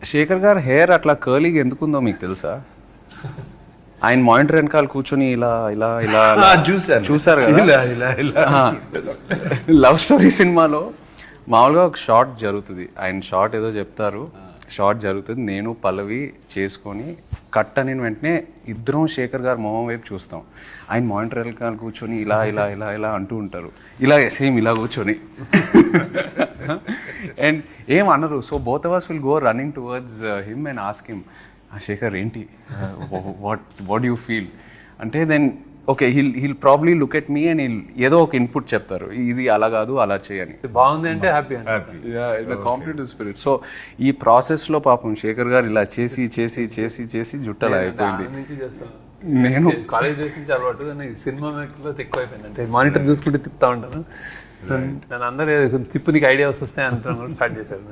శేఖర్ గారు హెయిర్ అట్లా కర్లీగా ఎందుకుందో మీకు తెలుసా? ఆయన మానిటర్ వెనకాల కూర్చొని ఇలా ఇలా ఇలా చూసారు కదా. లవ్ స్టోరీ సినిమాలో మామూలుగా ఒక షార్ట్ జరుగుతుంది, ఆయన షార్ట్ ఏదో చెప్తారు, షార్ట్ జరుగుతుంది, నేను పల్లవి చేసుకొని కట్ అని వెంటనే ఇద్దరం శేఖర్ గారు మొహం వైపు చూస్తాం. ఆయన మానిటర్ వెనకాల కూర్చొని ఇలా ఇలా ఇలా ఇలా అంటూ ఉంటారు, ఇలా సేమ్ ఇలా కూర్చొని అండ్ ఏం అనరు. So both of us will go running towards him and ask him, Shekhar ఏంటి, వాట్ యూ ఫీల్ అంటే, then okay he'll probably look at me and ఏదో ఒక ఇన్పుట్ చెప్తారు, ఇది అలా కాదు అలా చేయని. బాగుంది అంటే హ్యాపీ కాంపిటేటివ్ స్పిరిట్. సో ఈ ప్రాసెస్లో పాపం శేఖర్ గారు ఇలా చేసి చేసి చేసి చేసి జుట్టలా అయిపోయింది. నేను కాలేజ్ డేస్ నుంచి అలవాటు, కానీ సినిమా మేకర్లో ఎక్కువ అయిపోయింది. అంటే మానిటర్ చూసుకుంటే తిప్పుతా ఉంటాను, నన్ను అందరూ తిప్పు నీకు ఐడియా వస్తాయి అంటాను, స్టార్ట్ చేశారు.